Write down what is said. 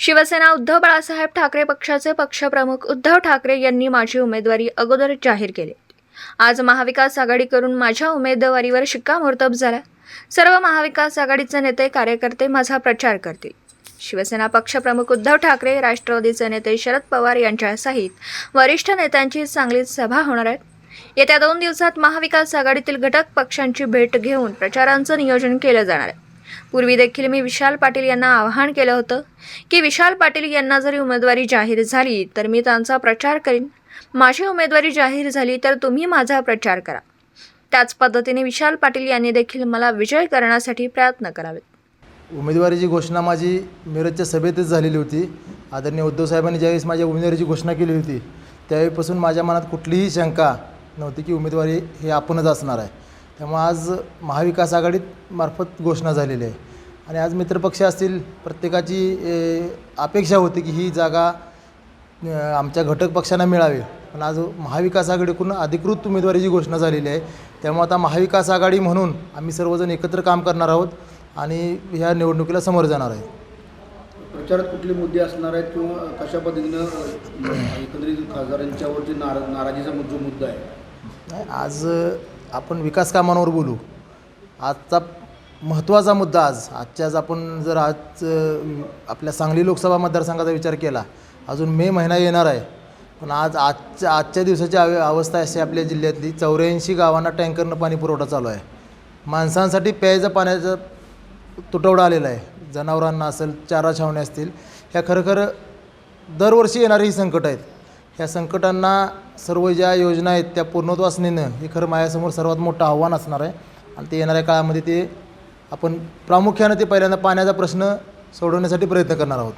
शिवसेना उद्धव बाळासाहेब ठाकरे पक्षाचे पक्षप्रमुख उद्धव ठाकरे यांनी माझी उमेदवारी अगोदर जाहीर केली। आज महाविकास आघाडीकडून माझ्या उमेदवारीवर शिक्कामोर्तब झाला। सर्व महाविकास आघाडीचे नेते कार्यकर्ते माझा प्रचार करतील। शिवसेना पक्षप्रमुख उद्धव ठाकरे, राष्ट्रवादीचे नेते शरद पवार यांच्यासहित वरिष्ठ नेत्यांची चांगलीच सभा होणार आहे। येत्या 2 दिवसात महाविकास आघाडीतील घटक पक्षांची भेट घेऊन प्रचारांचं नियोजन केलं जाणार आहे। पूर्वी देखील मी विशाल पाटील यांना आवाहन केलं होतं की विशाल पाटील यांना जरी उमेदवारी जाहीर झाली तर मी त्यांचा प्रचार करीन। माझी उमेदवारी जाहीर झाली तर तुम्ही माझा प्रचार करा। त्याच पद्धतीने विशाल पाटील यांनी देखील मला विजय करण्यासाठी प्रयत्न करावेत। उमेदवारीची घोषणा माझी मिरजच्या सभेतच झालेली होती। आदरणीय उद्धव साहेबांनी ज्यावेळेस माझ्या उमेदवारीची घोषणा केली होती त्यावेळेपासून माझ्या मनात कुठलीही शंका नव्हती की उमेदवारी हे आपणच असणार आहे। त्यामुळे आज महाविकास आघाडीत मार्फत घोषणा झालेली आहे आणि आज मित्रपक्ष असतील प्रत्येकाची अपेक्षा होती की ही जागा आमच्या घटक पक्षांना मिळावी, पण आज महाविकास आघाडीकडून अधिकृत उमेदवारीची घोषणा झालेली आहे। त्यामुळे आता महाविकास आघाडी म्हणून आम्ही सर्वजण एकत्र काम करणार आहोत आणि ह्या निवडणुकीला समोर जाणार आहे। प्रचारात कुठले मुद्दे असणार आहेत किंवा कशा पद्धतीनं एकंदरीत खासदारांच्यावरती नाराजीचा जो मुद्दा आहे? आज आपण विकास कामांवर बोलू। आजचा महत्त्वाचा मुद्दा आजच्या आपण जर आज आपल्या सांगली लोकसभा मतदारसंघाचा विचार केला, अजून मे महिना येणार आहे, पण आजच्या दिवसाची अवस्था अशी आपल्या जिल्ह्यातली 84 गावांना टँकरनं पाणी पुरवठा चालू आहे। माणसांसाठी प्यायच्या पाण्याचा तुटवडा आलेला आहे। जनावरांना असेल, चारा छावण्या असतील, ह्या खरं दरवर्षी येणारी ही संकट आहेत। ह्या संकटांना सर्व ज्या योजना आहेत त्या पूर्णत्वास नेणं हे खरं माझ्यासमोर सर्वात मोठं आव्हान असणार आहे आणि ते येणाऱ्या काळामध्ये ते आपण प्रामुख्यानं पहिल्यांदा पाण्याचा प्रश्न सोडवण्यासाठी प्रयत्न करणार आहोत।